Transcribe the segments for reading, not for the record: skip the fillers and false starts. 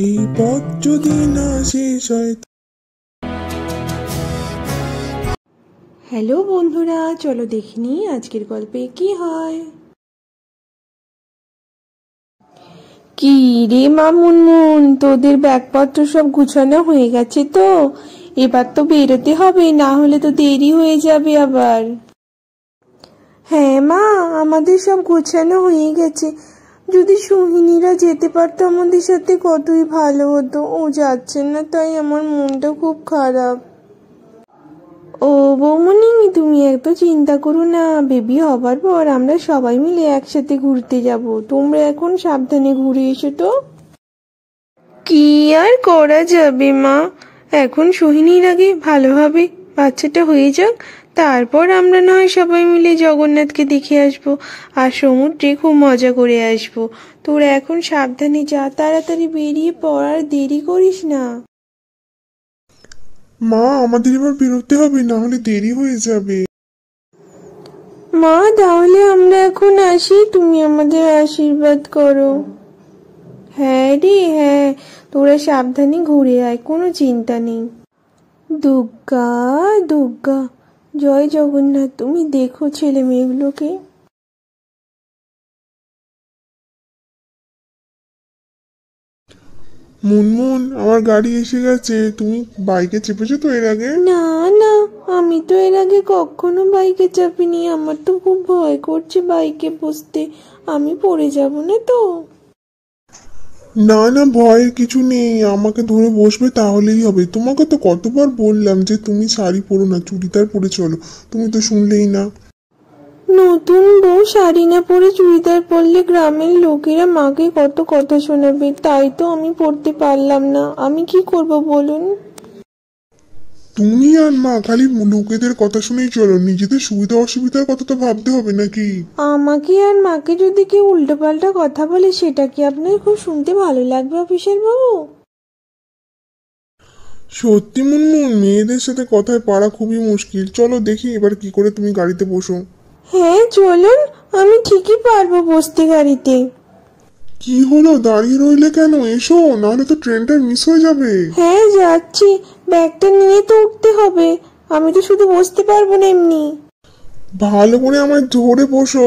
এই পথ যদি না শেষ হয়। হ্যালো বন্ধুরা, চলো দেখিনি আজকের গল্পে কি হয়। কি রে মা মুনমুন, তোদের ব্যাগপত্র সব গুছানো হয়ে গেছে তো? এবার তো বেরোতে হবে, না হলে তো দেরি হয়ে যাবে আবার। হ্যাঁ মা, আমাদের সব গোছানো হয়ে গেছে। যদি সোহিনীরা যেতে পারতো আমাদের সাথে কতই ভালো হতো। ও যাচ্ছে না, তাই আমার মনটা খুব খারাপ। ও বৌমনি, তুমি এত চিন্তা করো না। বেবি হবার পর আমরা সবাই মিলে একসাথে ঘুরতে যাব। তোমরা এখন সাবধানে ঘুরে এসো তো। কি আর করা যাবে মা, এখন সোহিনীর আগে ভালোভাবে বাচ্চাটা হয়ে যাক, তারপর আমরা না হয় সবাই মিলে জগন্নাথকে দেখে আসবো আর সমুদ্রে খুব মজা করে আসবো। তোরা এখন সাবধানে যা, তাড়াতাড়ি বেরিয়ে পড়, আর দেরি করিস না। মা, আমাদের এবার বেরোতে হবে, না হলে দেরি হয়ে যাবে। মা, তাহলে আমরা এখন আসি, তুমি আমাদের আশীর্বাদ করো। হ্যাঁ রে হ্যাঁ, তোরা সাবধানে ঘুরে আয়, কোনো চিন্তা নেই। দুর্গা দুর্গা, জয় জগন্নাথ। তুমি দেখো ছেলে মেয়েগুলোকে। মুনমুন, আমার গাড়ি এসে গেছে। তুমি বাইকে চেপেছো তো এর আগে? না না, আমি তো এর আগে কখনো বাইকে চাপিনি। আমার তো খুব ভয় করছে বাইকে বসতে। আমি পড়ে যাব না তো? না না, ভয়ের কিছু নেই। আমাকে ধরে বসবে তাহলেই হবে। তোমাকে তো কতবার বললাম যে তুমি শাড়ি পরো না, চুড়িদার পরে চলো। তুমি তো শুনলেই না। নতুন বউ শাড়ি না পরে চুড়িদার পরলে গ্রামের লোকেরা মাকে কত কথা শোনাবে, তাই তো আমি পড়তে পারলাম না। আমি কি করব বলুন? তুমি আর মা খালি লোকেদের কথা শুনেই চলো, নিজেদের সুবিধা অসুবিধার কথা তো ভাবতে হবে নাকি? আমাকে আর মাকে যদি কেউ উল্টোপাল্টা কথা বলে, সেটা কি আপনার খুব শুনতে ভালো লাগবে অফিসার বাবু? সত্যি মুনমুন, মেয়েদের সাথে কথায় পারা খুবই মুশকিল। চলো দেখি এবার কি করে তুমি গাড়িতে বসো। হ্যাঁ চলুন, আমি ঠিকই পারবো বসতে গাড়িতে। কি হলো, দাঁড়িয়ে রইলে কেন? এসো, নাহলে তো ট্রেনটা মিস হয়ে যাবে। হ্যাঁ যাচ্ছি, ব্যাগটা নিয়ে তো উঠতে হবে। আমি তো শুধু বসতে পারবো না এমনি। ভালো করে আমায় ধরে বসো।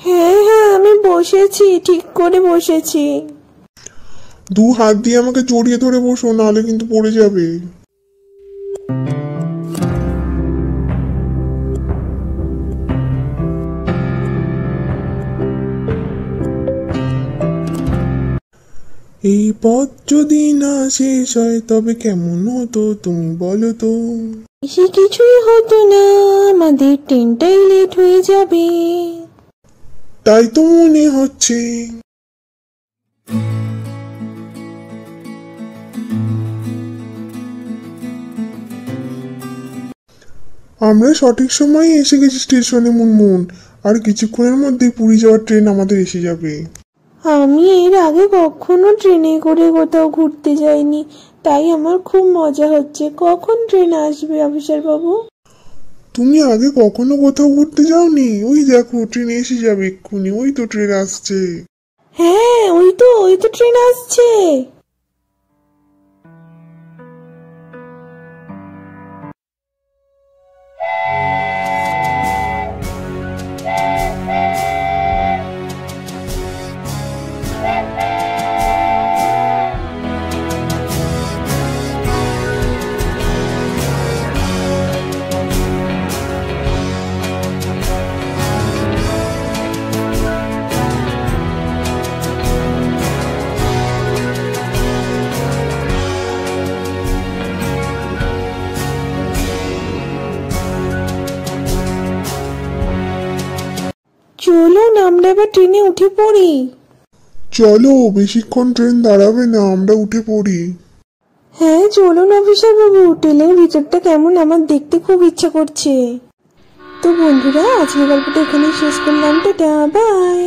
হ্যাঁ হ্যাঁ, আমি বসেছি, ঠিক করে বসেছি। দু হাত দিয়ে আমাকে জড়িয়ে ধরে বসো, নাহলে কিন্তু পড়ে যাবে। এই পথ যদি না শেষ হয় তবে কেমন হতো তুমি বলো তো? বেশি কিছুই হতো না, আমাদের ট্রেনটাই লেট হয়ে যাবে। তাই তো মনে হচ্ছে। আমরা সঠিক সময়ে এসে গেছি স্টেশনে মুনমুন। আর কিছুক্ষণের মধ্যে পুরী যাওয়ার ট্রেন আমাদের এসে যাবে। আমি এর আগে কখনো ট্রেনে করে কোথাও ঘুরতে যাইনি, তাই আমার খুব মজা হচ্ছে। কখন ট্রেন আসবে অফিসার বাবু? তুমি আগে কখনো কোথাও ঘুরতে যাওনি? ওই দেখো ট্রেন এসে যাবে এক্ষুনি, ওই তো ট্রেন আসছে। হ্যাঁ, ওই তো ট্রেন আসছে। চলুন আমরা এবার ট্রেনে উঠে পড়ি। চলো, বেশিক্ষণ ট্রেন দাঁড়াবে না, আমরা উঠে পড়ি। হ্যাঁ চলুন অফিসার বাবু, ট্রেনের ভিতরটা কেমন আমার দেখতে খুব ইচ্ছা করছে। তো বন্ধুরা, আজকের গল্পটা এখানেই শেষ করলাম। Tata, by.